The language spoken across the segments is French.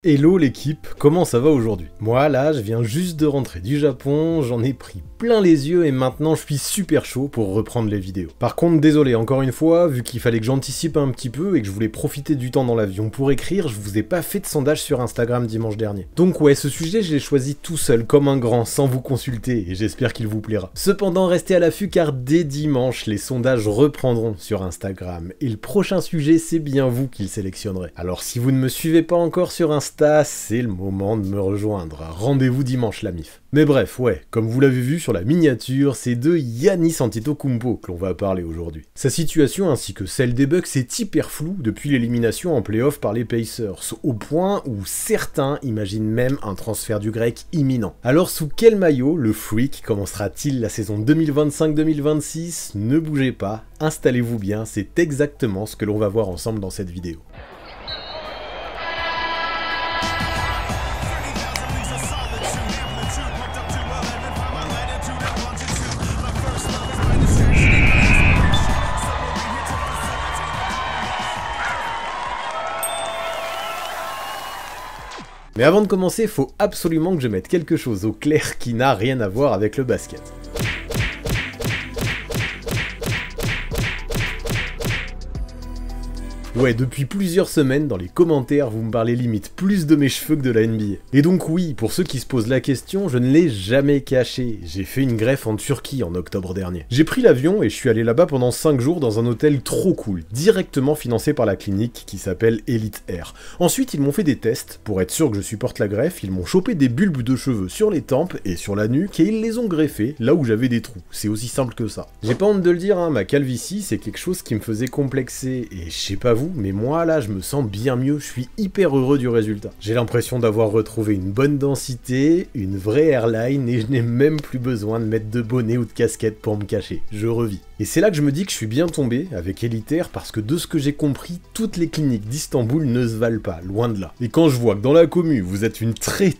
Hello l'équipe, comment ça va aujourd'hui? Moi là, je viens juste de rentrer du Japon, j'en ai pris plein les yeux et maintenant je suis super chaud pour reprendre les vidéos. Par contre, désolé encore une fois, vu qu'il fallait que j'anticipe un petit peu et que je voulais profiter du temps dans l'avion pour écrire, je vous ai pas fait de sondage sur Instagram dimanche dernier. Donc ouais, ce sujet je l'ai choisi tout seul comme un grand sans vous consulter et j'espère qu'il vous plaira. Cependant, restez à l'affût car dès dimanche, les sondages reprendront sur Instagram et le prochain sujet c'est bien vous qui le sélectionnerez. Alors si vous ne me suivez pas encore sur Instagram, c'est le moment de me rejoindre. Rendez-vous dimanche la MIF. Mais bref, ouais, comme vous l'avez vu sur la miniature, c'est de Giannis Antetokounmpo que l'on va parler aujourd'hui. Sa situation ainsi que celle des Bucks est hyper floue depuis l'élimination en play-off par les Pacers, au point où certains imaginent même un transfert du grec imminent. Alors sous quel maillot le Freak commencera-t-il la saison 2025-2026? Ne bougez pas, installez-vous bien, c'est exactement ce que l'on va voir ensemble dans cette vidéo. Mais avant de commencer, faut absolument que je mette quelque chose au clair qui n'a rien à voir avec le basket. Ouais, depuis plusieurs semaines, dans les commentaires, vous me parlez limite plus de mes cheveux que de la NBA. Et donc oui, pour ceux qui se posent la question, je ne l'ai jamais caché. J'ai fait une greffe en Turquie en octobre dernier. J'ai pris l'avion et je suis allé là-bas pendant 5 jours dans un hôtel trop cool, directement financé par la clinique qui s'appelle Elite Air. Ensuite, ils m'ont fait des tests. Pour être sûr que je supporte la greffe, ils m'ont chopé des bulbes de cheveux sur les tempes et sur la nuque et ils les ont greffés là où j'avais des trous. C'est aussi simple que ça. J'ai pas honte de le dire, hein, ma calvitie, c'est quelque chose qui me faisait complexer. Et je sais pas vous, mais moi là je me sens bien mieux, je suis hyper heureux du résultat. J'ai l'impression d'avoir retrouvé une bonne densité, une vraie airline et je n'ai même plus besoin de mettre de bonnet ou de casquette pour me cacher, je revis. Et c'est là que je me dis que je suis bien tombé avec Elite Air parce que de ce que j'ai compris, toutes les cliniques d'Istanbul ne se valent pas, loin de là. Et quand je vois que dans la commu, vous êtes une très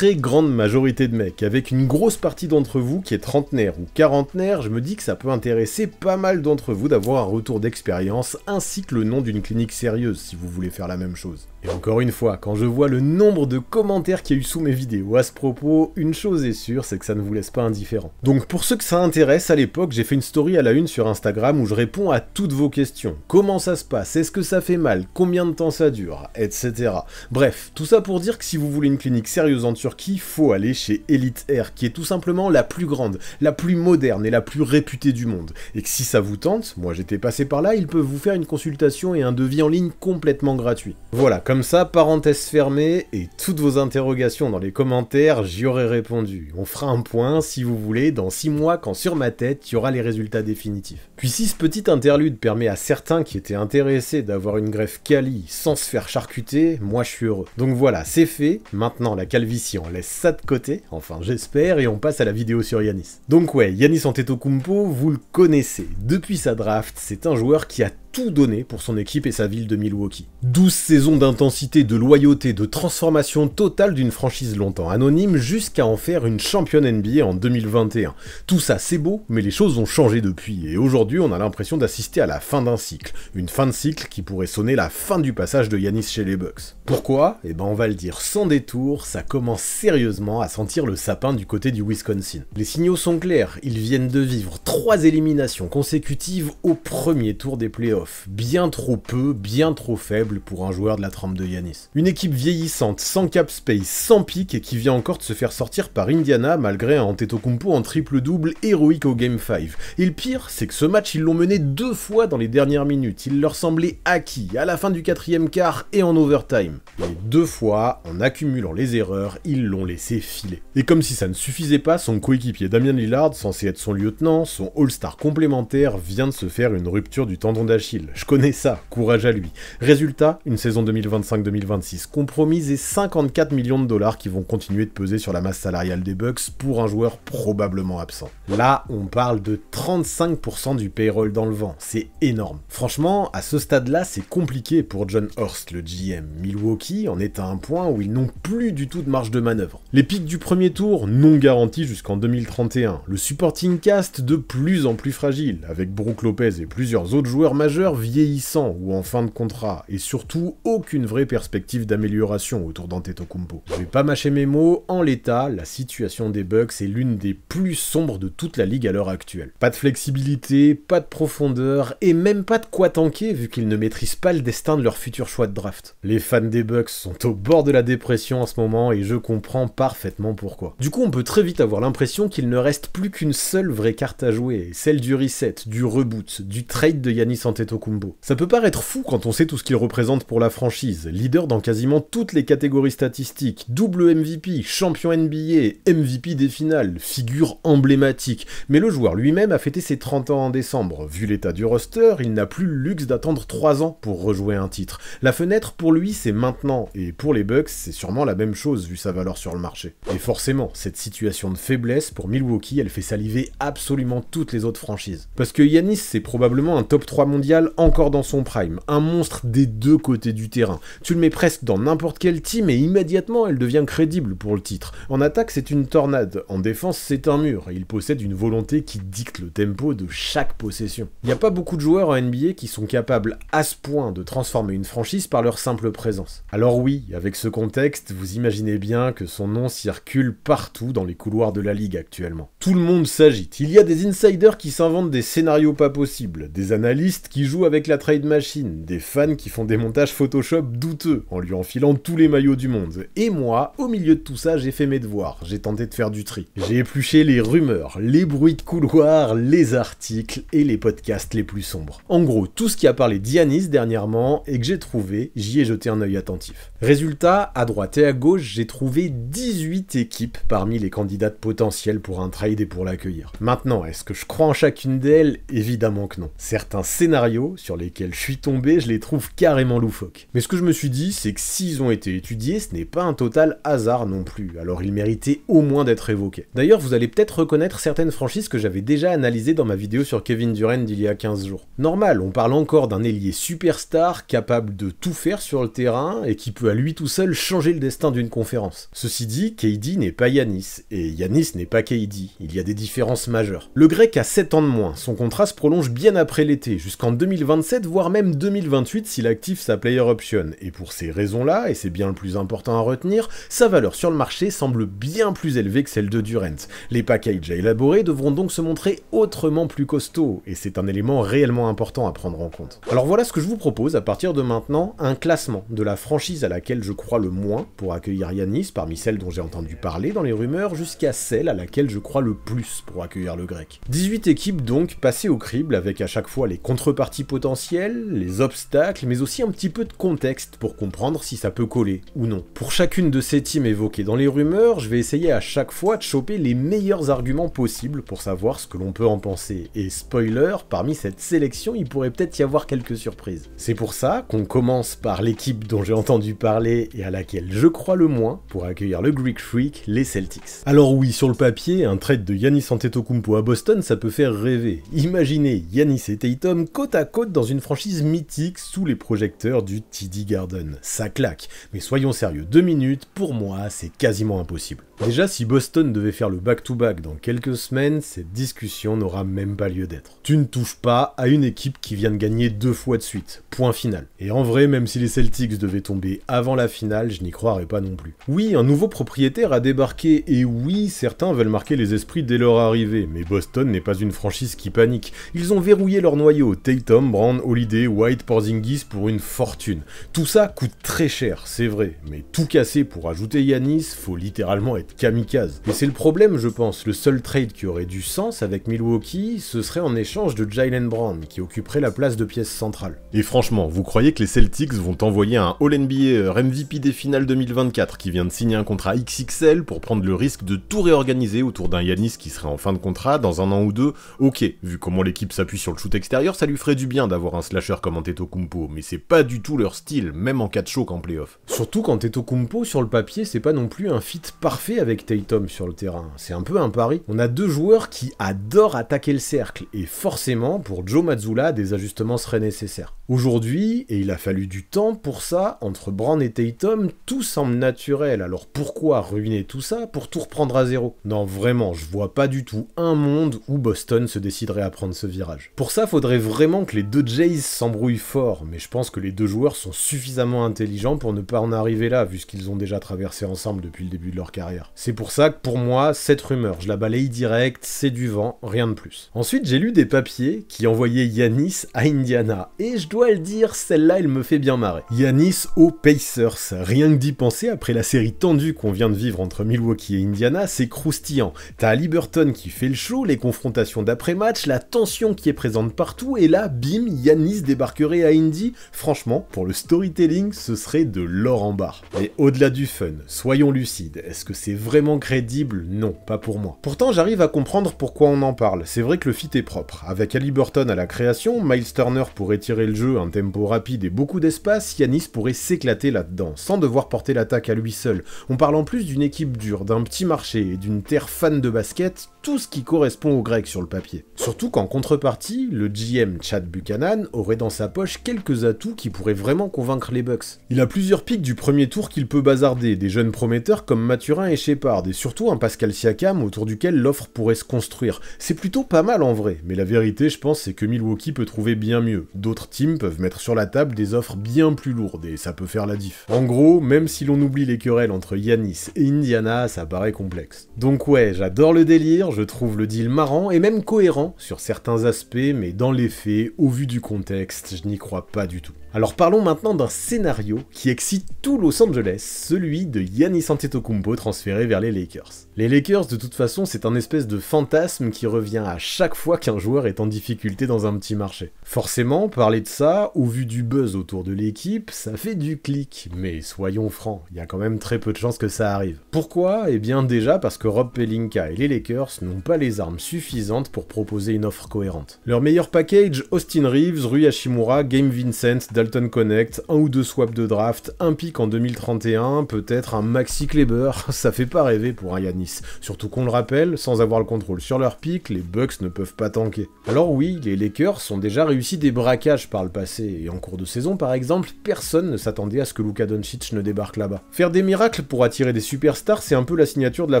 grande majorité de mecs, avec une grosse partie d'entre vous qui est trentenaire ou quarantenaire, je me dis que ça peut intéresser pas mal d'entre vous d'avoir un retour d'expérience ainsi que le nom d'une clinique sérieuse si vous voulez faire la même chose. Et encore une fois, quand je vois le nombre de commentaires qu'il y a eu sous mes vidéos à ce propos, une chose est sûre, c'est que ça ne vous laisse pas indifférent. Donc pour ceux que ça intéresse, à l'époque, j'ai fait une story à la une sur Instagram où je réponds à toutes vos questions. Comment ça se passe? Est-ce que ça fait mal? Combien de temps ça dure? Etc. Bref, tout ça pour dire que si vous voulez une clinique sérieuse en Turquie, faut aller chez Elite Air, qui est tout simplement la plus grande, la plus moderne et la plus réputée du monde. Et que si ça vous tente, moi j'étais passé par là, ils peuvent vous faire une consultation et un devis en ligne complètement gratuit. Voilà, comme ça, parenthèse fermée, et toutes vos interrogations dans les commentaires, j'y aurais répondu. On fera un point, si vous voulez, dans 6 mois, quand sur ma tête, il y aura les résultats définitifs. Puis si ce petit interlude permet à certains qui étaient intéressés d'avoir une greffe quali sans se faire charcuter, moi je suis heureux. Donc voilà, c'est fait, maintenant la calvitie, on laisse ça de côté, enfin j'espère, et on passe à la vidéo sur Giannis. Donc ouais, Giannis Antetokounmpo, vous le connaissez. Depuis sa draft, c'est un joueur qui a tout donné pour son équipe et sa ville de Milwaukee. 12 saisons d'intensité, de loyauté, de transformation totale d'une franchise longtemps anonyme jusqu'à en faire une championne NBA en 2021. Tout ça c'est beau, mais les choses ont changé depuis et aujourd'hui on a l'impression d'assister à la fin d'un cycle. Une fin de cycle qui pourrait sonner la fin du passage de Giannis chez les Bucks. Pourquoi? Eh ben on va le dire sans détour, ça commence sérieusement à sentir le sapin du côté du Wisconsin. Les signaux sont clairs, ils viennent de vivre 3 éliminations consécutives au premier tour des playoffs. Bien trop peu, bien trop faible pour un joueur de la trempe de Giannis. Une équipe vieillissante, sans cap space, sans pic et qui vient encore de se faire sortir par Indiana malgré un Antetokounmpo en triple-double héroïque au Game 5. Et le pire, c'est que ce match ils l'ont mené 2 fois dans les dernières minutes. Il leur semblait acquis à la fin du 4e quart et en overtime. Et 2 fois, en accumulant les erreurs, ils l'ont laissé filer. Et comme si ça ne suffisait pas, son coéquipier Damian Lillard, censé être son lieutenant, son All-Star complémentaire, vient de se faire une rupture du tendon d'Achille. Je connais ça, courage à lui. Résultat, une saison 2025-2026 compromise et 54 millions de dollars qui vont continuer de peser sur la masse salariale des Bucks pour un joueur probablement absent. Là, on parle de 35% du payroll dans le vent, c'est énorme. Franchement, à ce stade-là, c'est compliqué pour John Horst, le GM. Milwaukee Milwaukee en est à un point où ils n'ont plus du tout de marge de manœuvre. Les pics du premier tour non garantis jusqu'en 2031, le supporting cast de plus en plus fragile, avec Brook Lopez et plusieurs autres joueurs majeurs vieillissants ou en fin de contrat, et surtout aucune vraie perspective d'amélioration autour d'Antetokounmpo. Je vais pas mâcher mes mots, en l'état, la situation des Bucks est l'une des plus sombres de toute la ligue à l'heure actuelle. Pas de flexibilité, pas de profondeur, et même pas de quoi tanker vu qu'ils ne maîtrisent pas le destin de leur futur choix de draft. Les fans des Bucks sont au bord de la dépression en ce moment et je comprends parfaitement pourquoi. Du coup, on peut très vite avoir l'impression qu'il ne reste plus qu'une seule vraie carte à jouer, celle du reset, du reboot, du trade de Giannis Antetokounmpo. Ça peut paraître fou quand on sait tout ce qu'il représente pour la franchise, leader dans quasiment toutes les catégories statistiques, double MVP, champion NBA, MVP des finales, figure emblématique, mais le joueur lui-même a fêté ses 30 ans en décembre. Vu l'état du roster, il n'a plus le luxe d'attendre 3 ans pour rejouer un titre. La fenêtre pour lui c'est maintenant, et pour les Bucks c'est sûrement la même chose vu sa valeur sur le marché. Et forcément, cette situation de faiblesse pour Milwaukee, elle fait saliver absolument toutes les autres franchises. Parce que Giannis c'est probablement un top 3 mondial encore dans son prime, un monstre des deux côtés du terrain. Tu le mets presque dans n'importe quel team et immédiatement elle devient crédible pour le titre. En attaque c'est une tornade, en défense c'est un mur, et il possède une volonté qui dicte le tempo de chaque possession. Il n'y a pas beaucoup de joueurs en NBA qui sont capables à ce point de transformer une franchise par leur simple présence. Alors oui, avec ce contexte, vous imaginez bien que son nom circule partout dans les couloirs de la ligue actuellement. Tout le monde s'agite, il y a des insiders qui s'inventent des scénarios pas possibles, des analystes qui jouent avec la trade machine, des fans qui font des montages Photoshop douteux en lui enfilant tous les maillots du monde. Et moi, au milieu de tout ça, j'ai fait mes devoirs, j'ai tenté de faire du tri. J'ai épluché les rumeurs, les bruits de couloir, les articles et les podcasts les plus sombres. En gros, tout ce qui a parlé d'Giannis dernièrement et que j'ai trouvé, j'y ai jeté un œil attentif. Résultat, à droite et à gauche, j'ai trouvé 18 équipes parmi les candidates potentielles pour un trade et pour l'accueillir. Maintenant, est-ce que je crois en chacune d'elles? Évidemment que non. Certains scénarios sur lesquels je suis tombé, je les trouve carrément loufoques. Mais ce que je me suis dit, c'est que s'ils ont été étudiés, ce n'est pas un total hasard non plus, alors ils méritaient au moins d'être évoqués. D'ailleurs, vous allez peut-être reconnaître certaines franchises que j'avais déjà analysées dans ma vidéo sur Kevin Durant d'il y a 15 jours. Normal, on parle encore d'un ailier superstar capable de tout faire sur le terrain et qui peut à lui tout seul changer le destin d'une conférence. Ceci dit, KD n'est pas Giannis, et Giannis n'est pas KD, il y a des différences majeures. Le grec a 7 ans de moins, son contrat se prolonge bien après l'été, jusqu'en 2027 voire même 2028 s'il active sa player option, et pour ces raisons-là, et c'est bien le plus important à retenir, sa valeur sur le marché semble bien plus élevée que celle de Durant. Les packages à élaborer devront donc se montrer autrement plus costauds, et c'est un élément réellement important à prendre en compte. Alors voilà ce que je vous propose à partir de maintenant, un classement de la franchise à laquelle je crois le moins pour accueillir Giannis, parmi celles dont j'ai entendu parler dans les rumeurs, jusqu'à celle à laquelle je crois le plus pour accueillir le grec. 18 équipes donc passées au crible avec à chaque fois les contreparties potentielles, les obstacles, mais aussi un petit peu de contexte pour comprendre si ça peut coller ou non. Pour chacune de ces teams évoquées dans les rumeurs, je vais essayer à chaque fois de choper les meilleurs arguments possibles pour savoir ce que l'on peut en penser. Et spoiler, parmi cette sélection, il pourrait peut-être y avoir quelques surprises. C'est pour ça qu'on commence par l'équipe dont j'ai entendu parler et à laquelle je crois le moins pour accueillir le Greek Freak, les Celtics. Alors oui, sur le papier, un trade de Giannis Antetokounmpo à Boston, ça peut faire rêver. Imaginez Giannis et Tatum côte à côte dans une franchise mythique sous les projecteurs du TD Garden. Ça claque, mais soyons sérieux 2 minutes, pour moi, c'est quasiment impossible. Déjà, si Boston devait faire le back-to-back dans quelques semaines, cette discussion n'aura même pas lieu d'être. Tu ne touches pas à une équipe qui vient de gagner 2 fois de suite. Point final. Et en vrai, même si les Celtics devaient tomber avant la finale, je n'y croirais pas non plus. Oui, un nouveau propriétaire a débarqué, et oui, certains veulent marquer les esprits dès leur arrivée, mais Boston n'est pas une franchise qui panique. Ils ont verrouillé leur noyau, Tatum, Brown, Holiday, White, Porzingis pour une fortune. Tout ça coûte très cher, c'est vrai, mais tout casser pour ajouter Giannis, faut littéralement être kamikaze. Et c'est le problème, je pense. Le seul trade qui aurait du sens avec Milwaukee, ce serait en échange de Jaylen Brown, qui occuperait la place de pièce centrale. Et franchement, vous croyez que les Celtics vont envoyer un All-NBA MVP des finales 2024 qui vient de signer un contrat XXL pour prendre le risque de tout réorganiser autour d'un Giannis qui serait en fin de contrat dans 1 an ou 2? Ok, vu comment l'équipe s'appuie sur le shoot extérieur, ça lui ferait du bien d'avoir un slasher comme Antetokounmpo, mais c'est pas du tout leur style, même en cas de choc en playoff. Surtout qu'Antetokounmpo, sur le papier, c'est pas non plus un fit parfait avec Tatum sur le terrain. C'est un peu un pari. On a 2 joueurs qui adorent attaquer le cercle, et forcément, pour Joe Mazzulla, des ajustements seraient nécessaires. Aujourd'hui, et il a fallu du temps pour ça, là, entre Brown et Tatum, tout semble naturel, alors pourquoi ruiner tout ça pour tout reprendre à zéro? Non, vraiment, je vois pas du tout un monde où Boston se déciderait à prendre ce virage. Pour ça, faudrait vraiment que les deux Jays s'embrouillent fort, mais je pense que les deux joueurs sont suffisamment intelligents pour ne pas en arriver là, vu ce qu'ils ont déjà traversé ensemble depuis le début de leur carrière. C'est pour ça que pour moi, cette rumeur, je la balaye direct, c'est du vent, rien de plus. Ensuite, j'ai lu des papiers qui envoyaient Giannis à Indiana, et je dois le dire, celle-là, elle me fait bien marrer. Giannis aux Pacers, rien que d'y penser après la série tendue qu'on vient de vivre entre Milwaukee et Indiana, c'est croustillant. T'as Haliburton qui fait le show, les confrontations d'après-match, la tension qui est présente partout, et là, bim, Giannis débarquerait à Indy. Franchement, pour le storytelling, ce serait de l'or en barre. Mais au-delà du fun, soyons lucides, est-ce que c'est vraiment crédible? Non, pas pour moi. Pourtant, j'arrive à comprendre pourquoi on en parle. C'est vrai que le fit est propre. Avec Haliburton à la création, Miles Turner pourrait tirer le jeu, un tempo rapide et beaucoup d'espace, Giannis pourrait s'éclater là-dedans, sans devoir porter l'attaque à lui seul. On parle en plus d'une équipe dure, d'un petit marché et d'une terre fan de basket, tout ce qui correspond aux Grecs sur le papier. Surtout qu'en contrepartie, le GM Chad Buchanan aurait dans sa poche quelques atouts qui pourraient vraiment convaincre les Bucks. Il a plusieurs pics du premier tour qu'il peut bazarder, des jeunes prometteurs comme Mathurin et Shepard, et surtout un Pascal Siakam autour duquel l'offre pourrait se construire. C'est plutôt pas mal en vrai, mais la vérité je pense c'est que Milwaukee peut trouver bien mieux. D'autres teams peuvent mettre sur la table des offres bien plus lourdes, et ça peut faire la diff. En gros, même si l'on oublie les querelles entre Giannis et Indiana, ça paraît complexe. Donc ouais, j'adore le délire, je trouve le deal marrant et même cohérent sur certains aspects, mais dans les faits, au vu du contexte, je n'y crois pas du tout. Alors parlons maintenant d'un scénario qui excite tout Los Angeles, celui de Giannis Antetokounmpo transféré vers les Lakers. Les Lakers, de toute façon, c'est un espèce de fantasme qui revient à chaque fois qu'un joueur est en difficulté dans un petit marché. Forcément, parler de ça, au vu du buzz autour de l'équipe, ça fait du clic, mais soyons francs, il y a quand même très peu de chances que ça arrive. Pourquoi? Eh bien déjà parce que Rob Pelinka et les Lakers n'ont pas les armes suffisantes pour proposer une offre cohérente. Leur meilleur package, Austin Reeves, Rui Hachimura, Gabe Vincent, Dalton Connect, un ou deux swaps de draft, un pick en 2031, peut-être un Maxi Kleber, ça fait pas rêver pour un Giannis. Surtout qu'on le rappelle, sans avoir le contrôle sur leur pick, les Bucks ne peuvent pas tanker. Alors oui, les Lakers ont déjà réussi des braquages par le passé, et en cours de saison par exemple, personne ne s'attendait à ce que Luka Doncic ne débarque là-bas. Faire des miracles pour attirer des superstars, c'est un peu la signature de la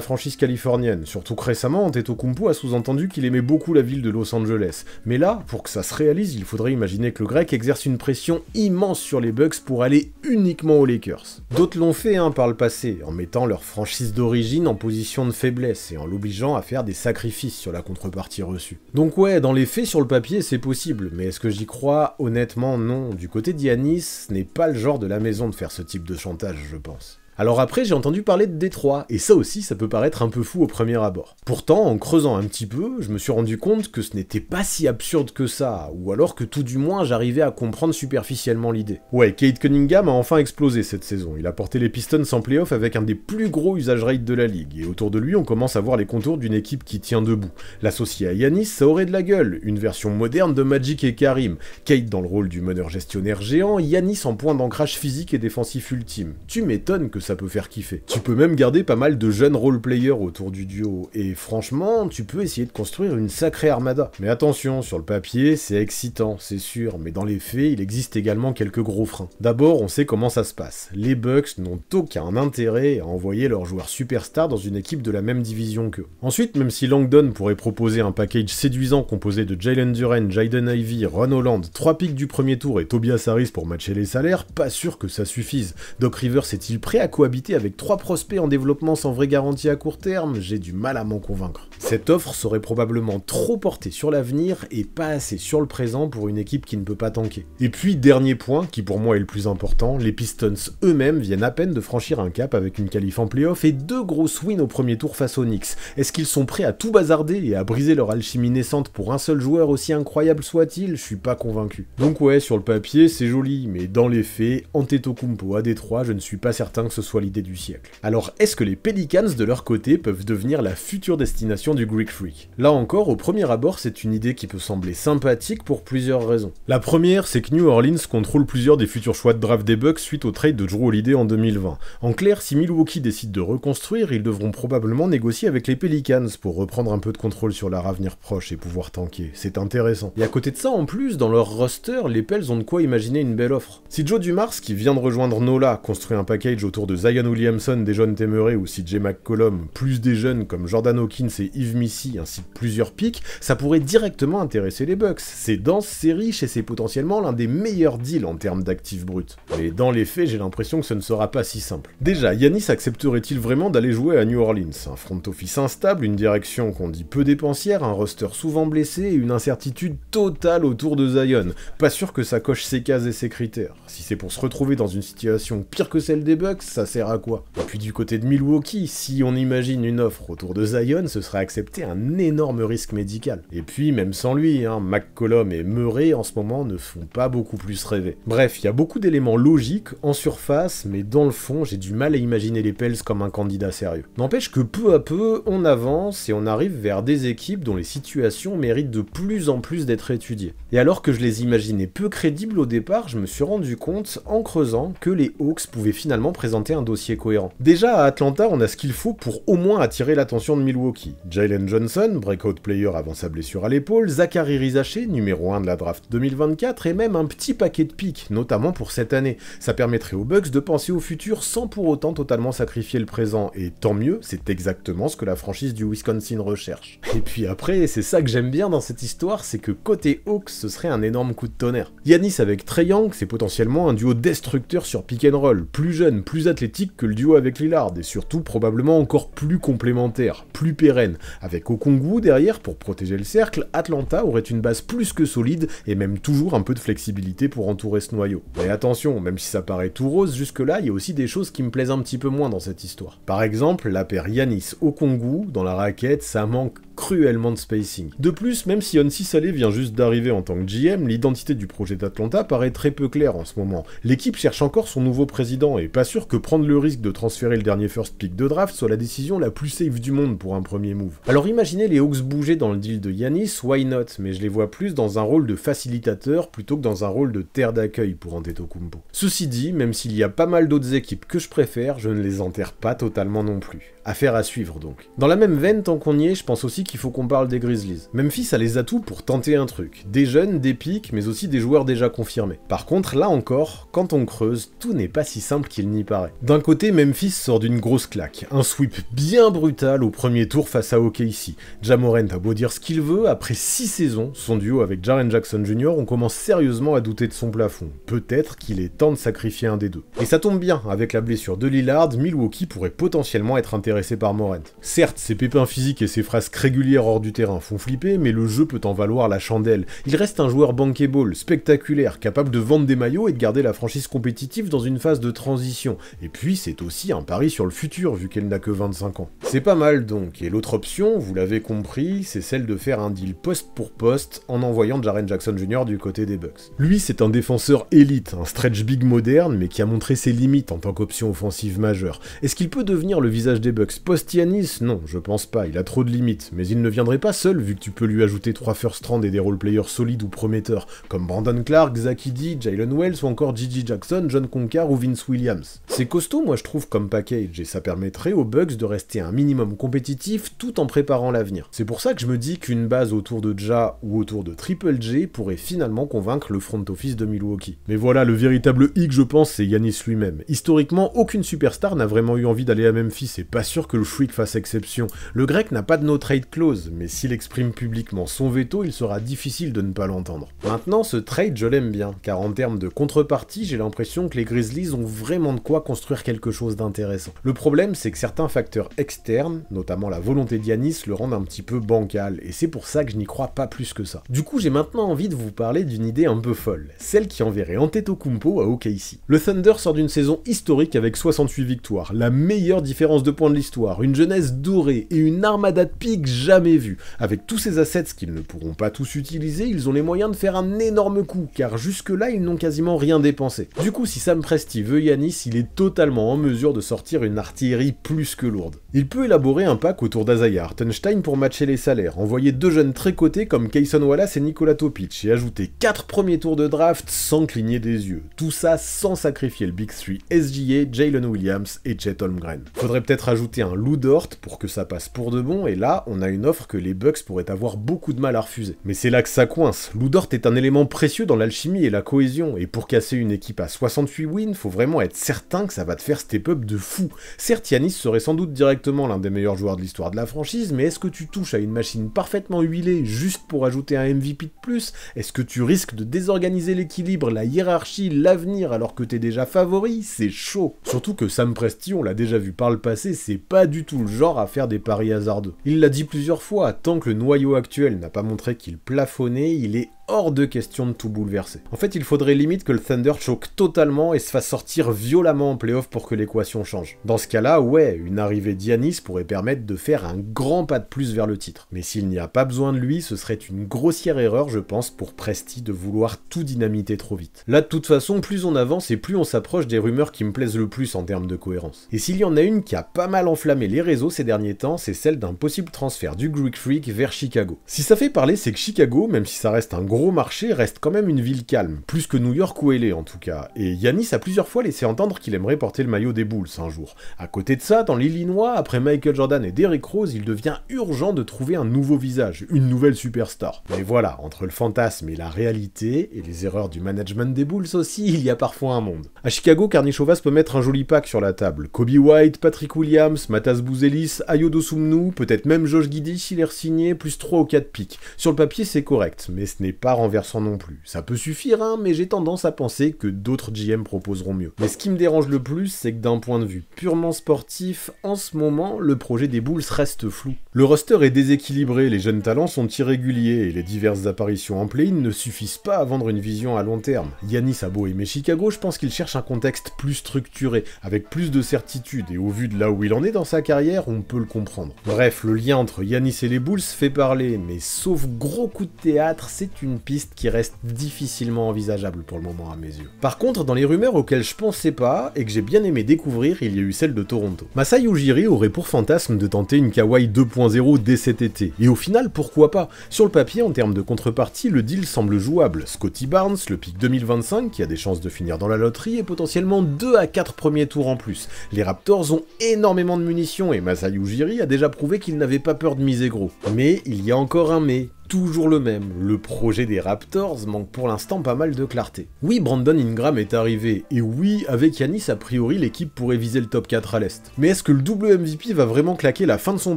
franchise californienne, surtout que récemment, Antetokounmpo a sous-entendu qu'il aimait beaucoup la ville de Los Angeles. Mais là, pour que ça se réalise, il faudrait imaginer que le grec exerce une pression immense sur les Bucks pour aller uniquement aux Lakers. D'autres l'ont fait par le passé, en mettant leur franchise d'origine en position de faiblesse et en l'obligeant à faire des sacrifices sur la contrepartie reçue. Donc ouais, dans les faits, sur le papier, c'est possible, mais est-ce que j'y crois? Honnêtement, non. Du côté d'Giannis, ce n'est pas le genre de la maison de faire ce type de chantage, je pense. Alors après, j'ai entendu parler de Détroit, et ça aussi, ça peut paraître un peu fou au premier abord. Pourtant, en creusant un petit peu, je me suis rendu compte que ce n'était pas si absurde que ça, ou alors que tout du moins, j'arrivais à comprendre superficiellement l'idée. Ouais, Cade Cunningham a enfin explosé cette saison, il a porté les Pistons en playoff avec un des plus gros usage rates de la ligue, et autour de lui, on commence à voir les contours d'une équipe qui tient debout. L'associé à Giannis, ça aurait de la gueule, une version moderne de Magic et Karim, Cade dans le rôle du meneur gestionnaire géant, Giannis en point d'ancrage physique et défensif ultime. Tu m'étonnes que ça peut faire kiffer. Tu peux même garder pas mal de jeunes role-players autour du duo, et franchement, tu peux essayer de construire une sacrée armada. Mais attention, sur le papier, c'est excitant, c'est sûr, mais dans les faits, il existe également quelques gros freins. D'abord, on sait comment ça se passe. Les Bucks n'ont aucun intérêt à envoyer leurs joueurs superstars dans une équipe de la même division qu'eux. Ensuite, même si Langdon pourrait proposer un package séduisant composé de Jalen Duren, Jaden Ivey, Ron Holland, 3 picks du premier tour et Tobias Harris pour matcher les salaires, pas sûr que ça suffise. Doc Rivers est-il prêt à cohabiter avec 3 prospects en développement sans vraie garantie à court terme? J'ai du mal à m'en convaincre. Cette offre serait probablement trop portée sur l'avenir et pas assez sur le présent pour une équipe qui ne peut pas tanker. Et puis, dernier point, qui pour moi est le plus important, les Pistons eux-mêmes viennent à peine de franchir un cap avec une qualif en playoff et 2 grosses wins au premier tour face aux Knicks. Est-ce qu'ils sont prêts à tout bazarder et à briser leur alchimie naissante pour un seul joueur aussi incroyable soit-il? Je suis pas convaincu. Donc ouais, sur le papier, c'est joli, mais dans les faits, Antetokounmpo à Détroit, je ne suis pas certain que ce ce soit l'idée du siècle. Alors est-ce que les Pelicans de leur côté peuvent devenir la future destination du Greek Freak? Là encore, au premier abord, c'est une idée qui peut sembler sympathique pour plusieurs raisons. La première, c'est que New Orleans contrôle plusieurs des futurs choix de draft des Bucks suite au trade de Jrue Holiday en 2020. En clair, si Milwaukee décide de reconstruire, ils devront probablement négocier avec les Pelicans pour reprendre un peu de contrôle sur leur avenir proche et pouvoir tanker. C'est intéressant. Et à côté de ça, en plus, dans leur roster, les Pels ont de quoi imaginer une belle offre. Si Joe Dumars, qui vient de rejoindre NOLA, construit un package autour de Zion Williamson, Dejounte Murray ou CJ McCollum, plus des jeunes comme Jordan Hawkins et Yves Missy, ainsi que plusieurs picks, ça pourrait directement intéresser les Bucks. C'est dense, c'est riche et c'est potentiellement l'un des meilleurs deals en termes d'actifs bruts. Mais dans les faits, j'ai l'impression que ce ne sera pas si simple. Déjà, Giannis accepterait-il vraiment d'aller jouer à New Orleans? Un front office instable, une direction qu'on dit peu dépensière, un roster souvent blessé et une incertitude totale autour de Zion. Pas sûr que ça coche ses cases et ses critères. Si c'est pour se retrouver dans une situation pire que celle des Bucks, ça sert à quoi? Et puis du côté de Milwaukee, si on imagine une offre autour de Zion, ce serait accepter un énorme risque médical. Et puis, même sans lui, McCollum et Murray en ce moment ne font pas beaucoup plus rêver. Bref, il y a beaucoup d'éléments logiques en surface, mais dans le fond, j'ai du mal à imaginer les Pels comme un candidat sérieux. N'empêche que peu à peu, on avance et on arrive vers des équipes dont les situations méritent de plus en plus d'être étudiées. Et alors que je les imaginais peu crédibles au départ, je me suis rendu compte, en creusant, que les Hawks pouvaient finalement présenter un dossier cohérent. Déjà, à Atlanta, on a ce qu'il faut pour au moins attirer l'attention de Milwaukee. Jalen Johnson, breakout player avant sa blessure à l'épaule, Zachary Rizaché, numéro 1 de la draft 2024, et même un petit paquet de picks, notamment pour cette année. Ça permettrait aux Bucks de penser au futur sans pour autant totalement sacrifier le présent, et tant mieux, c'est exactement ce que la franchise du Wisconsin recherche. Et puis après, c'est ça que j'aime bien dans cette histoire, c'est que côté Hawks, ce serait un énorme coup de tonnerre. Giannis avec Trae Young, c'est potentiellement un duo destructeur sur pick and roll, plus jeune, plus athlétique que le duo avec Lillard, et surtout probablement encore plus complémentaire, plus pérenne. Avec Okongwu derrière pour protéger le cercle, Atlanta aurait une base plus que solide, et même toujours un peu de flexibilité pour entourer ce noyau. Mais attention, même si ça paraît tout rose jusque-là, il y a aussi des choses qui me plaisent un petit peu moins dans cette histoire. Par exemple, la paire Giannis-Okongwu, dans la raquette, ça manque cruellement de spacing. De plus, même si Onsi Saleh vient juste d'arriver en tant que GM, l'identité du projet d'Atlanta paraît très peu claire en ce moment. L'équipe cherche encore son nouveau président, et pas sûr que prendre le risque de transférer le dernier first pick de draft soit la décision la plus safe du monde pour un premier move. Alors imaginez les Hawks bouger dans le deal de Giannis, why not, mais je les vois plus dans un rôle de facilitateur plutôt que dans un rôle de terre d'accueil pour Antetokounmpo. Ceci dit, même s'il y a pas mal d'autres équipes que je préfère, je ne les enterre pas totalement non plus. Affaire à suivre donc. Dans la même veine, tant qu'on y est, je pense aussi qu'il faut qu'on parle des Grizzlies. Memphis a les atouts pour tenter un truc. Des jeunes, des pics, mais aussi des joueurs déjà confirmés. Par contre, là encore, quand on creuse, tout n'est pas si simple qu'il n'y paraît. D'un côté, Memphis sort d'une grosse claque. Un sweep bien brutal au premier tour face à OKC. Ja Morant a beau dire ce qu'il veut, après 6 saisons, son duo avec Jaren Jackson Jr., on commence sérieusement à douter de son plafond. Peut-être qu'il est temps de sacrifier un des deux. Et ça tombe bien, avec la blessure de Lillard, Milwaukee pourrait potentiellement être intéressé par Morant. Certes, ses pépins physiques et ses frasques régulières hors du terrain font flipper, mais le jeu peut en valoir la chandelle. Il reste un joueur bankable, spectaculaire, capable de vendre des maillots et de garder la franchise compétitive dans une phase de transition. Et puis, c'est aussi un pari sur le futur, vu qu'elle n'a que 25 ans. C'est pas mal donc, et l'autre option, vous l'avez compris, c'est celle de faire un deal poste pour poste en envoyant Jaren Jackson Jr. du côté des Bucks. Lui, c'est un défenseur élite, un stretch big moderne, mais qui a montré ses limites en tant qu'option offensive majeure. Est-ce qu'il peut devenir le visage des Bucks post-Giannis? Non, je pense pas, il a trop de limites, mais il ne viendrait pas seul vu que tu peux lui ajouter 3 first round et des role-players solides ou prometteurs, comme Brandon Clark, Zach Edey, Jalen Wells ou encore Gigi Jackson, John Concar ou Vince Williams. C'est costaud moi je trouve comme package, et ça permettrait aux Bucks de rester un minimum compétitif tout en préparant l'avenir. C'est pour ça que je me dis qu'une base autour de Ja ou autour de Triple J pourrait finalement convaincre le front office de Milwaukee. Mais voilà, le véritable hic je pense c'est Giannis lui-même. Historiquement, aucune superstar n'a vraiment eu envie d'aller à Memphis, et pas sûr que le Freak fasse exception. Le grec n'a pas de no-trade clause, mais s'il exprime publiquement son veto, il sera difficile de ne pas l'entendre. Maintenant, ce trade, je l'aime bien, car en termes de contrepartie, j'ai l'impression que les Grizzlies ont vraiment de quoi construire quelque chose d'intéressant. Le problème, c'est que certains facteurs externes, notamment la volonté d'Giannis, le rendent un petit peu bancal, et c'est pour ça que je n'y crois pas plus que ça. Du coup, j'ai maintenant envie de vous parler d'une idée un peu folle, celle qui enverrait Antetokounmpo à OKC. Le Thunder sort d'une saison historique avec 68 victoires, la meilleure différence de points de l'histoire, une jeunesse dorée et une armada de pics jamais vu. Avec tous ces assets qu'ils ne pourront pas tous utiliser, ils ont les moyens de faire un énorme coup, car jusque-là, ils n'ont quasiment rien dépensé. Du coup, si Sam Presti veut Giannis, il est totalement en mesure de sortir une artillerie plus que lourde. Il peut élaborer un pack autour d'Isaiah Hartenstein pour matcher les salaires, envoyer deux jeunes très cotés comme Kayson Wallace et Nikola Topic, et ajouter 4 premiers tours de draft sans cligner des yeux. Tout ça sans sacrifier le Big 3 SGA, Jalen Williams et Chet Holmgren. Faudrait peut-être ajouter un Lou Dort pour que ça passe pour de bon, et là, on a une offre que les Bucks pourraient avoir beaucoup de mal à refuser. Mais c'est là que ça coince. Lou Dort est un élément précieux dans l'alchimie et la cohésion, et pour casser une équipe à 68 wins, faut vraiment être certain que ça va te faire step up de fou. Certes, Giannis serait sans doute directement l'un des meilleurs joueurs de l'histoire de la franchise, mais est-ce que tu touches à une machine parfaitement huilée juste pour ajouter un MVP de plus? Est-ce que tu risques de désorganiser l'équilibre, la hiérarchie, l'avenir alors que t'es déjà favori? C'est chaud. Surtout que Sam Presti, on l'a déjà vu par le passé, c'est pas du tout le genre à faire des paris hasardeux. Il l'a dit plusieurs fois, tant que le noyau actuel n'a pas montré qu'il plafonnait, il est hors de question de tout bouleverser. En fait, il faudrait limite que le Thunder choque totalement et se fasse sortir violemment en playoff pour que l'équation change. Dans ce cas-là, ouais, une arrivée d'Giannis pourrait permettre de faire un grand pas de plus vers le titre. Mais s'il n'y a pas besoin de lui, ce serait une grossière erreur, je pense, pour Presti de vouloir tout dynamiter trop vite. Là, de toute façon, plus on avance et plus on s'approche des rumeurs qui me plaisent le plus en termes de cohérence. Et s'il y en a une qui a pas mal enflammé les réseaux ces derniers temps, c'est celle d'un possible transfert du Greek Freak vers Chicago. Si ça fait parler, c'est que Chicago, même si ça reste un gros marché, reste quand même une ville calme, plus que New York ou LA en tout cas, et Giannis a plusieurs fois laissé entendre qu'il aimerait porter le maillot des Bulls un jour. À côté de ça, dans l'Illinois, après Michael Jordan et Derrick Rose, il devient urgent de trouver un nouveau visage, une nouvelle superstar. Mais voilà, entre le fantasme et la réalité, et les erreurs du management des Bulls aussi, il y a parfois un monde. À Chicago, Karnišovas peut mettre un joli pack sur la table. Kobe White, Patrick Williams, Matas Bouzelis, Ayo Dosunmu, peut-être même Josh Giddey s'il est re-signé, plus 3 ou 4 picks. Sur le papier, c'est correct, mais ce n'est pas renversant non plus. Ça peut suffire, hein, mais j'ai tendance à penser que d'autres GM proposeront mieux. Mais ce qui me dérange le plus, c'est que d'un point de vue purement sportif, en ce moment, le projet des Bulls reste flou. Le roster est déséquilibré, les jeunes talents sont irréguliers, et les diverses apparitions en play-in ne suffisent pas à vendre une vision à long terme. Giannis a beau aimer Chicago, je pense qu'il cherche un contexte plus structuré, avec plus de certitude, et au vu de là où il en est dans sa carrière, on peut le comprendre. Bref, le lien entre Giannis et les Bulls fait parler, mais sauf gros coup de théâtre, c'est une piste qui reste difficilement envisageable pour le moment à mes yeux. Par contre, dans les rumeurs auxquelles je pensais pas, et que j'ai bien aimé découvrir, il y a eu celle de Toronto. Masai Ujiri aurait pour fantasme de tenter une Kawhi 2.0 dès cet été, et au final, pourquoi pas? Sur le papier, en termes de contrepartie, le deal semble jouable. Scottie Barnes, le pick 2025, qui a des chances de finir dans la loterie, et potentiellement 2 à 4 premiers tours en plus. Les Raptors ont énormément de munitions, et Masai Ujiri a déjà prouvé qu'il n'avait pas peur de miser gros. Mais il y a encore un mais. Toujours le même, le projet des Raptors manque pour l'instant pas mal de clarté. Oui, Brandon Ingram est arrivé, et oui, avec Giannis, a priori, l'équipe pourrait viser le top 4 à l'Est. Mais est-ce que le double MVP va vraiment claquer la fin de son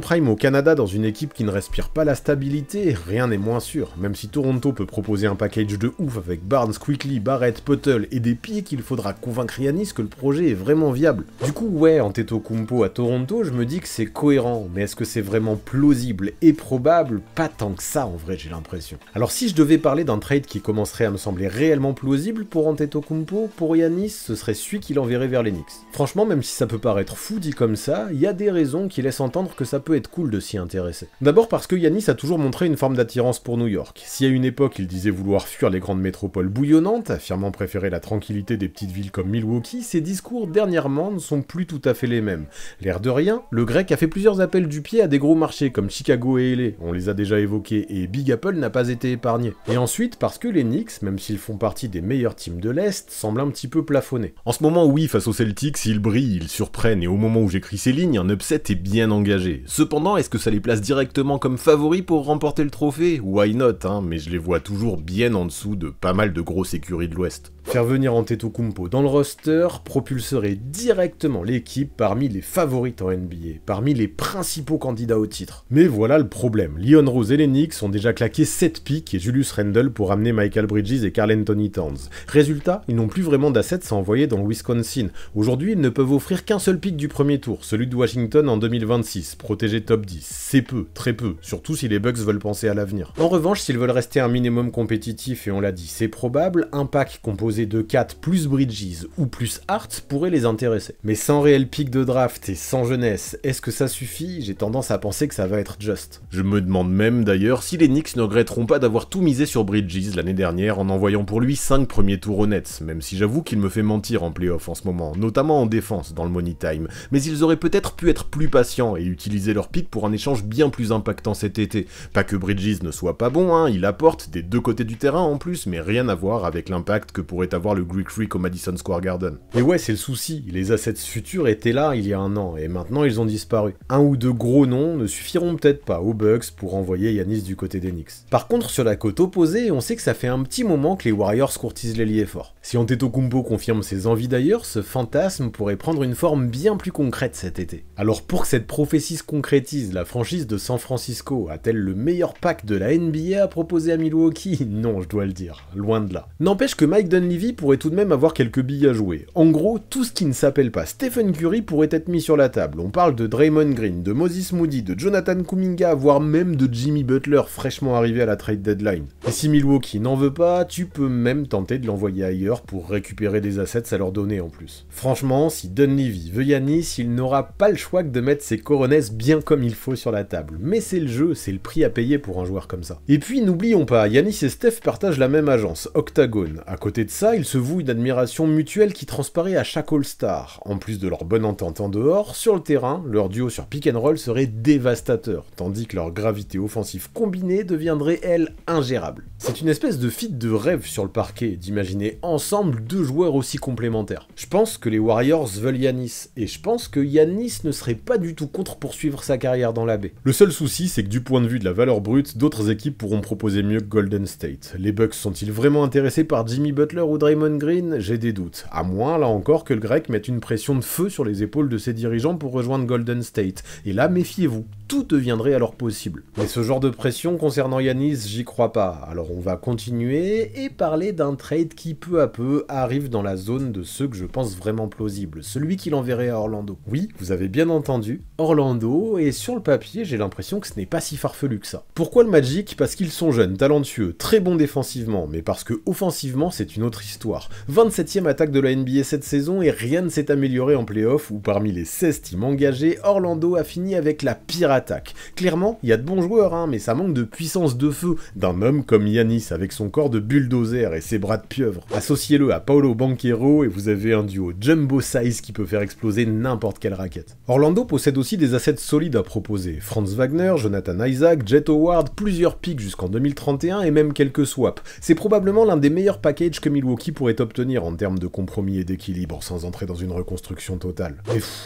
prime au Canada dans une équipe qui ne respire pas la stabilité? Rien n'est moins sûr, même si Toronto peut proposer un package de ouf avec Barnes, Quickly, Barrett, Poeltl et des pieds, il faudra convaincre Giannis que le projet est vraiment viable. Du coup, ouais, Antetokounmpo à Toronto, je me dis que c'est cohérent, mais est-ce que c'est vraiment plausible et probable? Pas tant que ça en vrai, j'ai l'impression. Alors si je devais parler d'un trade qui commencerait à me sembler réellement plausible pour Antetokounmpo, pour Giannis, ce serait celui qui l'enverrait vers les Knicks. Franchement, même si ça peut paraître fou dit comme ça, il y a des raisons qui laissent entendre que ça peut être cool de s'y intéresser. D'abord parce que Giannis a toujours montré une forme d'attirance pour New York. Si à une époque il disait vouloir fuir les grandes métropoles bouillonnantes, affirmant préférer la tranquillité des petites villes comme Milwaukee, ses discours dernièrement ne sont plus tout à fait les mêmes. L'air de rien, le grec a fait plusieurs appels du pied à des gros marchés comme Chicago et LA, on les a déjà évoqués, et Big Apple n'a pas été épargné. Et ensuite parce que les Knicks, même s'ils font partie des meilleurs teams de l'Est, semblent un petit peu plafonnés. En ce moment, oui, face aux Celtics, ils brillent, ils surprennent, et au moment où j'écris ces lignes, un upset est bien engagé. Cependant, est-ce que ça les place directement comme favoris pour remporter le trophée? Why not, hein, mais je les vois toujours bien en dessous de pas mal de grosses écuries de l'Ouest. Faire venir Antetokounmpo dans le roster propulserait directement l'équipe parmi les favorites en NBA, parmi les principaux candidats au titre. Mais voilà le problème, Leon Rose et les Knicks ont déjà claqué 7 picks et Julius Randle pour amener Michael Bridges et Karl Anthony Towns. Résultat, ils n'ont plus vraiment d'assets à envoyer dans le Wisconsin. Aujourd'hui, ils ne peuvent offrir qu'un seul pick du premier tour, celui de Washington en 2026, protégé top 10. C'est peu, très peu, surtout si les Bucks veulent penser à l'avenir. En revanche, s'ils veulent rester un minimum compétitif, et on l'a dit, c'est probable, un pack composé proposer de 4 plus Bridges ou plus Hart pourrait les intéresser. Mais sans réel pic de draft et sans jeunesse, est-ce que ça suffit? J'ai tendance à penser que ça va être juste. Je me demande même d'ailleurs si les Knicks ne regretteront pas d'avoir tout misé sur Bridges l'année dernière en envoyant pour lui 5 premiers tours honnêtes, même si j'avoue qu'il me fait mentir en playoff en ce moment, notamment en défense dans le money time, mais ils auraient peut-être pu être plus patients et utiliser leur pick pour un échange bien plus impactant cet été. Pas que Bridges ne soit pas bon, hein, il apporte des deux côtés du terrain en plus, mais rien à voir avec l'impact que pourrait avoir le Greek Freak au Madison Square Garden. Et ouais, c'est le souci, les assets futurs étaient là il y a un an, et maintenant ils ont disparu. Un ou deux gros noms ne suffiront peut-être pas aux Bucks pour envoyer Giannis du côté des Knicks. Par contre, sur la côte opposée, on sait que ça fait un petit moment que les Warriors courtisent l'ailier fort. Si Antetokounmpo confirme ses envies d'ailleurs, ce fantasme pourrait prendre une forme bien plus concrète cet été. Alors pour que cette prophétie se concrétise, la franchise de San Francisco a-t-elle le meilleur pack de la NBA à proposer à Milwaukee? Non, je dois le dire, loin de là. N'empêche que Mike Dunleavy pourrait tout de même avoir quelques billes à jouer. En gros, tout ce qui ne s'appelle pas Stephen Curry pourrait être mis sur la table. On parle de Draymond Green, de Moses Moody, de Jonathan Kuminga, voire même de Jimmy Butler fraîchement arrivé à la trade deadline. Et si Milwaukee n'en veut pas, tu peux même tenter de l'envoyer ailleurs pour récupérer des assets à leur donner en plus. Franchement, si Dunleavy veut Giannis, il n'aura pas le choix que de mettre ses coronets bien comme il faut sur la table. Mais c'est le jeu, c'est le prix à payer pour un joueur comme ça. Et puis n'oublions pas, Giannis et Steph partagent la même agence, Octagon. À côté de ça, ils se vouent une admiration mutuelle qui transparaît à chaque All-Star. En plus de leur bonne entente en dehors, sur le terrain, leur duo sur pick and roll serait dévastateur, tandis que leur gravité offensive combinée deviendrait, elle, ingérable. C'est une espèce de feat de rêve sur le parquet, d'imaginer ensemble deux joueurs aussi complémentaires. Je pense que les Warriors veulent Giannis, et je pense que Giannis ne serait pas du tout contre poursuivre sa carrière dans la baie. Le seul souci, c'est que du point de vue de la valeur brute, d'autres équipes pourront proposer mieux que Golden State. Les Bucks sont-ils vraiment intéressés par Jimmy Butler ou Draymond Green? J'ai des doutes. À moins, là encore, que le grec mette une pression de feu sur les épaules de ses dirigeants pour rejoindre Golden State. Et là, méfiez-vous, tout deviendrait alors possible. Mais ce genre de pression concernant Giannis, j'y crois pas. Alors on va continuer et parler d'un trade qui peu à peu arrive dans la zone de ceux que je pense vraiment plausibles, celui qu'il enverrait à Orlando. Oui, vous avez bien entendu, Orlando, et sur le papier, j'ai l'impression que ce n'est pas si farfelu que ça. Pourquoi le Magic? Parce qu'ils sont jeunes, talentueux, très bons défensivement, mais parce que offensivement, c'est une autre histoire. 27e attaque de la NBA cette saison et rien ne s'est amélioré en playoff où parmi les 16 teams engagés, Orlando a fini avec la pire attaque. Clairement, il y a de bons joueurs, hein, mais ça manque de puissance de feu d'un homme comme Giannis avec son corps de bulldozer et ses bras de pieuvre. Associez-le à Paolo Banchero et vous avez un duo jumbo size qui peut faire exploser n'importe quelle raquette. Orlando possède aussi des assets solides à proposer. Franz Wagner, Jonathan Isaac, Jet Howard, plusieurs picks jusqu'en 2031 et même quelques swaps. C'est probablement l'un des meilleurs packages que Milwaukee pourrait obtenir en termes de compromis et d'équilibre sans entrer dans une reconstruction totale.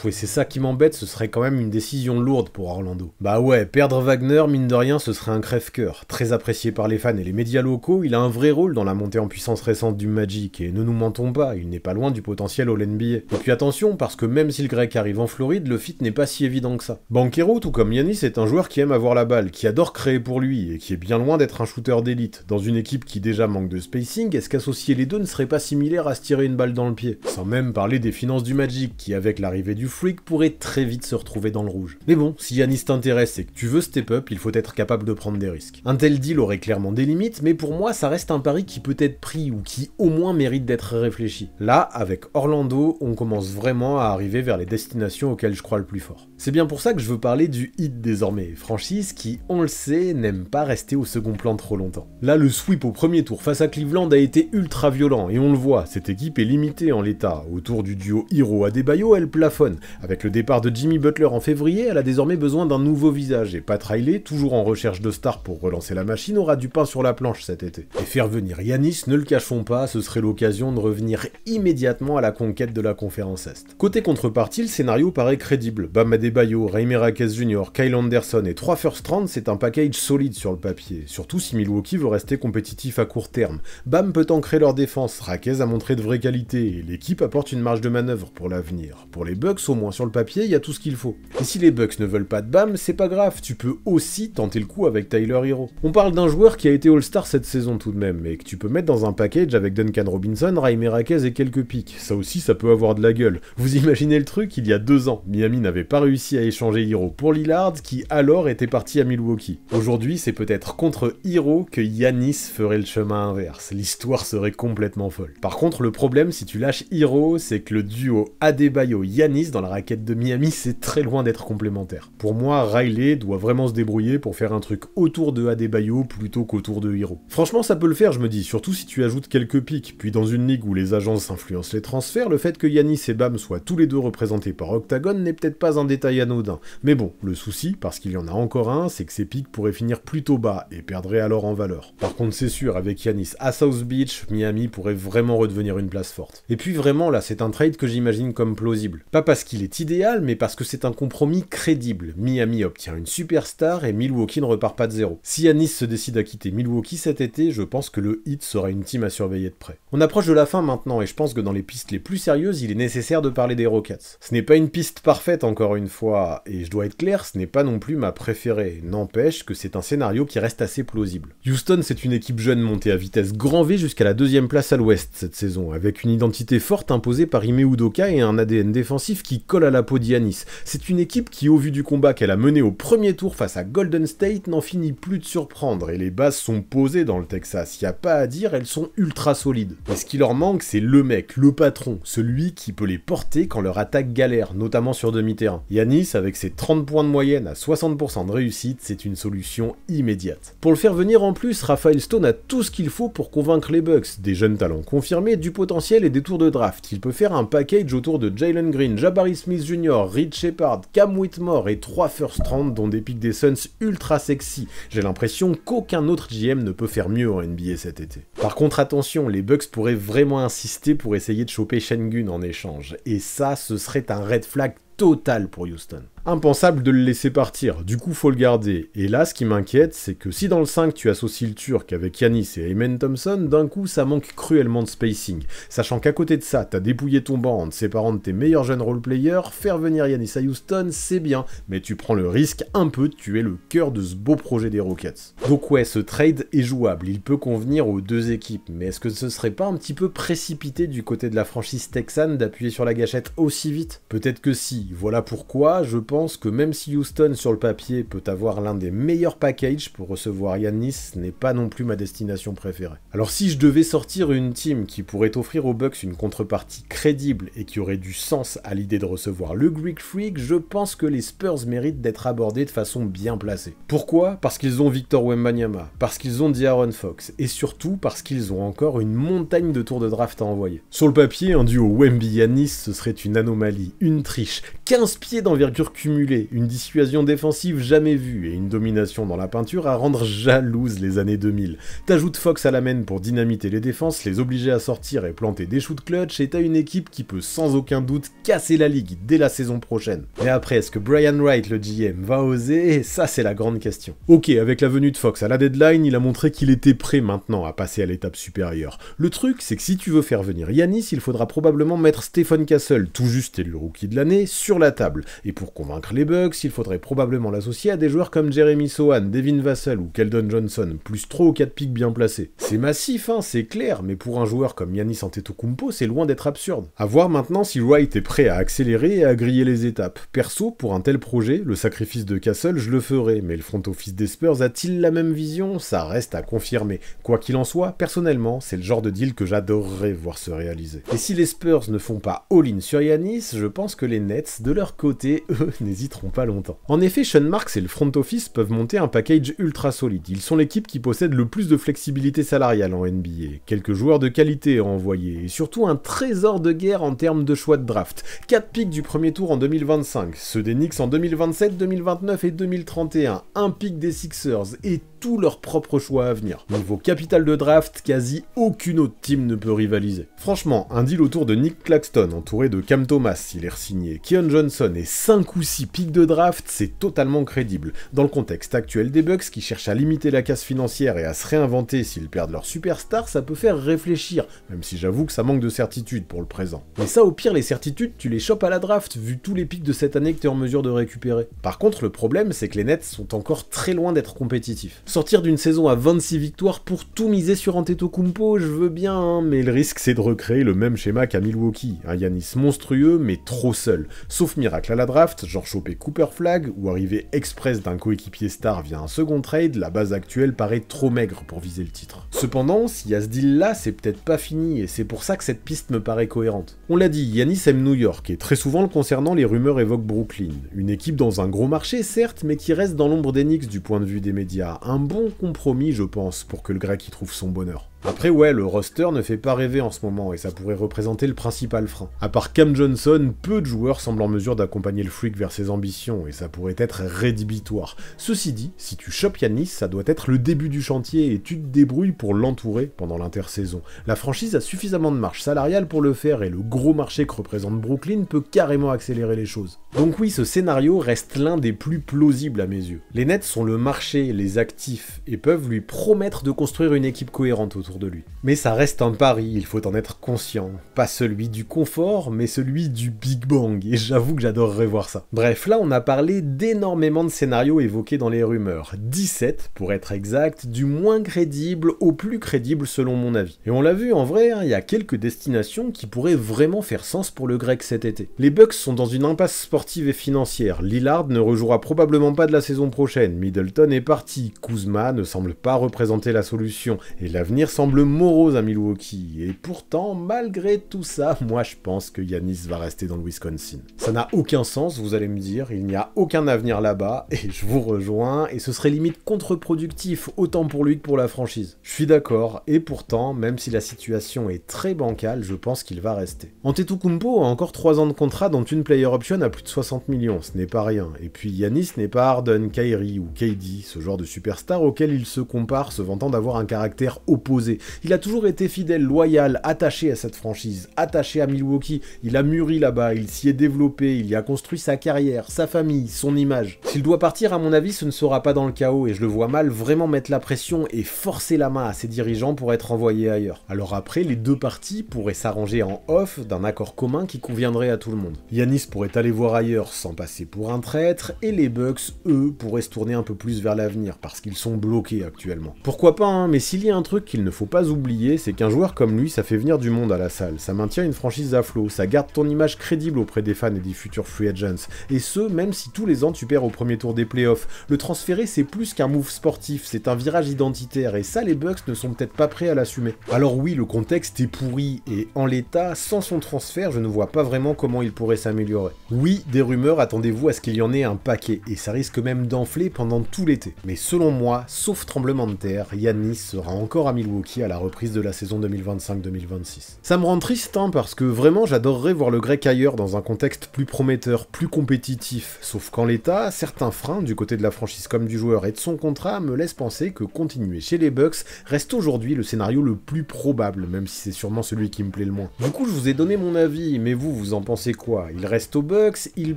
Et c'est ça qui m'embête, ce serait quand même une décision lourde pour Orlando. Bah ouais, perdre Wagner, mine de rien, ce serait un crève-cœur. Très apprécié par les fans et les médias locaux, il a un vrai rôle dans la montée en puissance récente du Magic, et ne nous mentons pas, il n'est pas loin du potentiel All-NBA. Et puis attention, parce que même si le grec arrive en Floride, le fit n'est pas si évident que ça. Banchero, tout comme Giannis, est un joueur qui aime avoir la balle, qui adore créer pour lui, et qui est bien loin d'être un shooter d'élite. Dans une équipe qui déjà manque de spacing, est-ce qu'associer les deux ne serait pas similaire à se tirer une balle dans le pied? Sans même parler des finances du Magic, qui avec l'arrivée du Freak pourrait très vite se retrouver dans le rouge. Mais bon, si Giannis t'intéresse et que tu veux step up, il faut être capable de prendre des risques. Un tel deal aurait clairement des limites, mais pour moi ça reste un pari qui peut être pris ou qui au moins mérite d'être réfléchi. Là, avec Orlando, on commence vraiment à arriver vers les destinations auxquelles je crois le plus fort. C'est bien pour ça que je veux parler du Heat désormais, franchise qui, on le sait, n'aime pas rester au second plan trop longtemps. Là, le sweep au premier tour face à Cleveland a été ultra violent, et on le voit, cette équipe est limitée en l'état. Autour du duo Hero-Adebayo, elle plafonne. Avec le départ de Jimmy Butler en février, elle a désormais besoin d'un nouveau visage, et Pat Riley, toujours en recherche de stars pour relancer la machine, aura du pain sur la planche cet été. Et faire venir Giannis, ne le cachons pas, ce serait l'occasion de revenir immédiatement à la conquête de la conférence Est. Côté contrepartie, le scénario paraît crédible. Bam Adebayo, Jaime Jaquez Jr., Kyle Anderson et 3 first round, c'est un package solide sur le papier, surtout si Milwaukee veut rester compétitif à court terme. Bam peut ancrer leur défense, Jaquez a montré de vraies qualités, et l'équipe apporte une marge de manœuvre pour l'avenir. Pour les Bucks, au moins sur le papier, il y a tout ce qu'il faut. Et si les Bucks ne veulent pas de Bam, c'est pas grave, tu peux aussi tenter le coup avec Tyler Hero. On parle d'un joueur qui a été All-Star cette saison tout de même, et que tu peux mettre dans un package avec Duncan Robinson, Jaime Jaquez et quelques pics. Ça aussi, ça peut avoir de la gueule. Vous imaginez le truc, il y a 2 ans, Miami n'avait pas réussi à échanger Hero pour Lillard, qui alors était parti à Milwaukee. Aujourd'hui, c'est peut-être contre Hero que Giannis ferait le chemin inverse. L'histoire serait complètement complètement folle. Par contre, le problème si tu lâches Hero, c'est que le duo Adebayo-Giannis dans la raquette de Miami, c'est très loin d'être complémentaire. Pour moi, Riley doit vraiment se débrouiller pour faire un truc autour de Adebayo plutôt qu'autour de Hero. Franchement, ça peut le faire, je me dis, surtout si tu ajoutes quelques pics, puis dans une ligue où les agences influencent les transferts, le fait que Giannis et Bam soient tous les deux représentés par Octagon n'est peut-être pas un détail anodin. Mais bon, le souci, parce qu'il y en a encore un, c'est que ces pics pourraient finir plutôt bas et perdraient alors en valeur. Par contre, c'est sûr, avec Giannis à South Beach, Miami pourrait vraiment redevenir une place forte. Et puis vraiment, là, c'est un trade que j'imagine comme plausible. Pas parce qu'il est idéal, mais parce que c'est un compromis crédible. Miami obtient une superstar et Milwaukee ne repart pas de zéro. Si Giannis se décide à quitter Milwaukee cet été, je pense que le Heat sera une team à surveiller de près. On approche de la fin maintenant et je pense que dans les pistes les plus sérieuses, il est nécessaire de parler des Rockets. Ce n'est pas une piste parfaite encore une fois, et je dois être clair, ce n'est pas non plus ma préférée. N'empêche que c'est un scénario qui reste assez plausible. Houston, c'est une équipe jeune montée à vitesse grand V jusqu'à la 2e place à l'ouest cette saison, avec une identité forte imposée par Ime Udoka et un ADN défensif qui colle à la peau d'Giannis. C'est une équipe qui, au vu du combat qu'elle a mené au premier tour face à Golden State, n'en finit plus de surprendre, et les bases sont posées dans le Texas, y a pas à dire, elles sont ultra solides. Et ce qui leur manque, c'est le mec, le patron, celui qui peut les porter quand leur attaque galère, notamment sur demi-terrain. Giannis, avec ses 30 points de moyenne à 60% de réussite, c'est une solution immédiate. Pour le faire venir en plus, Raphaël Stone a tout ce qu'il faut pour convaincre les Bucks, des jeunes talents confirmés, du potentiel et des tours de draft. Il peut faire un package autour de Jalen Green, Jabari Smith Jr., Reed Shepard, Cam Whitmore et 3 first round dont des pics des Suns ultra sexy. J'ai l'impression qu'aucun autre GM ne peut faire mieux en NBA cet été. Par contre attention, les Bucks pourraient vraiment insister pour essayer de choper Şengün en échange, et ça ce serait un red flag total pour Houston. Impensable de le laisser partir, du coup faut le garder. Et là, ce qui m'inquiète, c'est que si dans le 5 tu associes le Turc avec Giannis et Amen Thompson, d'un coup ça manque cruellement de spacing. Sachant qu'à côté de ça, t'as dépouillé ton banc en te séparant de tes meilleurs jeunes roleplayers, faire venir Giannis à Houston, c'est bien, mais tu prends le risque un peu de tuer le cœur de ce beau projet des Rockets. Donc ouais, ce trade est jouable, il peut convenir aux deux équipes, mais est-ce que ce serait pas un petit peu précipité du côté de la franchise texane d'appuyer sur la gâchette aussi vite? Peut-être que si, voilà pourquoi je pense que même si Houston sur le papier peut avoir l'un des meilleurs packages pour recevoir Giannis, ce n'est pas non plus ma destination préférée. Alors si je devais sortir une team qui pourrait offrir aux Bucks une contrepartie crédible et qui aurait du sens à l'idée de recevoir le Greek Freak, je pense que les Spurs méritent d'être abordés de façon bien placée. Pourquoi? Parce qu'ils ont Victor Wembanyama, parce qu'ils ont De'Aaron Fox, et surtout parce qu'ils ont encore une montagne de tours de draft à envoyer. Sur le papier, un duo Wemby-Giannis, ce serait une anomalie, une triche, 15 pieds d'envergure cumulée, une dissuasion défensive jamais vue et une domination dans la peinture à rendre jalouses les années 2000. T'ajoutes Fox à la main pour dynamiter les défenses, les obliger à sortir et planter des shoots clutch, et t'as une équipe qui peut sans aucun doute casser la ligue dès la saison prochaine. Mais après, est-ce que Brian Wright, le GM, va oser? Ça, c'est la grande question. Ok, avec la venue de Fox à la deadline, il a montré qu'il était prêt maintenant à passer à l'étape supérieure. Le truc, c'est que si tu veux faire venir Giannis, il faudra probablement mettre Stephen Castle, tout juste élu rookie de l'année, sur la table. Et pour convaincre les Bucks, il faudrait probablement l'associer à des joueurs comme Jeremy Sohan, Devin Vassell ou Keldon Johnson, plus 3 ou 4 pics bien placés. C'est massif, hein, c'est clair, mais pour un joueur comme Giannis Antetokounmpo, c'est loin d'être absurde. À voir maintenant si Wright est prêt à accélérer et à griller les étapes. Perso, pour un tel projet, le sacrifice de Castle, je le ferais, mais le front office des Spurs a-t-il la même vision? Ça reste à confirmer. Quoi qu'il en soit, personnellement, c'est le genre de deal que j'adorerais voir se réaliser. Et si les Spurs ne font pas all-in sur Giannis, je pense que les Nets, de leur côté, eux, n'hésiteront pas longtemps. En effet, Sean Marks et le front office peuvent monter un package ultra solide. Ils sont l'équipe qui possède le plus de flexibilité salariale en NBA. Quelques joueurs de qualité à envoyer, et surtout un trésor de guerre en termes de choix de draft. 4 picks du premier tour en 2025, ceux des Knicks en 2027, 2029 et 2031, un pick des Sixers, et tous leurs propres choix à venir. Niveau capital de draft, quasi aucune autre team ne peut rivaliser. Franchement, un deal autour de Nick Claxton, entouré de Cam Thomas s'il est re-signé, Keon Johnson et 5 ou 6 pics de draft, c'est totalement crédible. Dans le contexte actuel des Bucks qui cherchent à limiter la casse financière et à se réinventer s'ils perdent leur superstar, ça peut faire réfléchir, même si j'avoue que ça manque de certitude pour le présent. Mais ça, au pire, les certitudes, tu les chopes à la draft, vu tous les pics de cette année que t'es en mesure de récupérer. Par contre, le problème, c'est que les Nets sont encore très loin d'être compétitifs. Sortir d'une saison à 26 victoires pour tout miser sur Antetokounmpo, je veux bien, hein, mais le risque c'est de recréer le même schéma qu'à Milwaukee, un Giannis monstrueux mais trop seul. Sauf miracle à la draft, genre choper Cooper Flag ou arriver express d'un coéquipier star via un second trade, la base actuelle paraît trop maigre pour viser le titre. Cependant, s'il y a ce deal là, c'est peut-être pas fini et c'est pour ça que cette piste me paraît cohérente. On l'a dit, Giannis aime New York et très souvent le concernant les rumeurs évoquent Brooklyn. Une équipe dans un gros marché certes, mais qui reste dans l'ombre des Knicks du point de vue des médias. Un bon compromis je pense pour que le grec y trouve son bonheur. Après ouais, le roster ne fait pas rêver en ce moment et ça pourrait représenter le principal frein. À part Cam Johnson, peu de joueurs semblent en mesure d'accompagner le freak vers ses ambitions et ça pourrait être rédhibitoire. Ceci dit, si tu chopes Giannis, ça doit être le début du chantier et tu te débrouilles pour l'entourer pendant l'intersaison. La franchise a suffisamment de marge salariale pour le faire et le gros marché que représente Brooklyn peut carrément accélérer les choses. Donc oui, ce scénario reste l'un des plus plausibles à mes yeux. Les Nets sont le marché, les actifs et peuvent lui promettre de construire une équipe cohérente autour de lui. Mais ça reste un pari, il faut en être conscient. Pas celui du confort, mais celui du Big Bang, et j'avoue que j'adorerais voir ça. Bref, là on a parlé d'énormément de scénarios évoqués dans les rumeurs. 17 pour être exact, du moins crédible au plus crédible selon mon avis. Et on l'a vu en vrai, il y a quelques destinations qui pourraient vraiment faire sens pour le grec cet été. Les Bucks sont dans une impasse sportive et financière, Lillard ne rejouera probablement pas de la saison prochaine, Middleton est parti, Kuzma ne semble pas représenter la solution, et l'avenir semble morose à Milwaukee, et pourtant, malgré tout ça, moi je pense que Giannis va rester dans le Wisconsin. Ça n'a aucun sens, vous allez me dire, il n'y a aucun avenir là-bas, et je vous rejoins, et ce serait limite contre-productif, autant pour lui que pour la franchise. Je suis d'accord, et pourtant, même si la situation est très bancale, je pense qu'il va rester. Antetokounmpo a encore 3 ans de contrat, dont une player option à plus de 60 millions, ce n'est pas rien, et puis Giannis n'est pas Harden, Kyrie ou KD, ce genre de superstar auquel il se compare, se vantant d'avoir un caractère opposé. Il a toujours été fidèle, loyal, attaché à cette franchise, attaché à Milwaukee, il a mûri là-bas, il s'y est développé, il y a construit sa carrière, sa famille, son image. S'il doit partir, à mon avis, ce ne sera pas dans le chaos, et je le vois mal vraiment mettre la pression et forcer la main à ses dirigeants pour être envoyé ailleurs. Alors après, les deux parties pourraient s'arranger en off d'un accord commun qui conviendrait à tout le monde. Giannis pourrait aller voir ailleurs sans passer pour un traître, et les Bucks, eux, pourraient se tourner un peu plus vers l'avenir, parce qu'ils sont bloqués actuellement. Pourquoi pas, hein, mais s'il y a un truc qu'il ne faut pas oublier, c'est qu'un joueur comme lui, ça fait venir du monde à la salle, ça maintient une franchise à flot, ça garde ton image crédible auprès des fans et des futurs free agents, et ce, même si tous les ans tu perds au premier tour des playoffs. Le transférer, c'est plus qu'un move sportif, c'est un virage identitaire, et ça, les Bucks ne sont peut-être pas prêts à l'assumer. Alors oui, le contexte est pourri, et en l'état, sans son transfert, je ne vois pas vraiment comment il pourrait s'améliorer. Oui, des rumeurs, attendez-vous à ce qu'il y en ait un paquet, et ça risque même d'enfler pendant tout l'été. Mais selon moi, sauf tremblement de terre, Giannis sera encore à Milwaukee à la reprise de la saison 2025-2026. Ça me rend triste, hein, parce que vraiment j'adorerais voir le grec ailleurs dans un contexte plus prometteur, plus compétitif, sauf qu'en l'état, certains freins du côté de la franchise comme du joueur et de son contrat me laissent penser que continuer chez les Bucks reste aujourd'hui le scénario le plus probable, même si c'est sûrement celui qui me plaît le moins. Du coup je vous ai donné mon avis, mais vous en pensez quoi? Il reste aux Bucks, il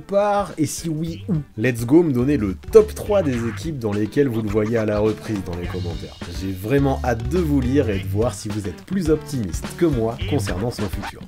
part, et si oui, où? Let's go me donner le top 3 des équipes dans lesquelles vous le voyez à la reprise dans les commentaires. J'ai vraiment hâte de vous lire et de voir si vous êtes plus optimiste que moi concernant son futur.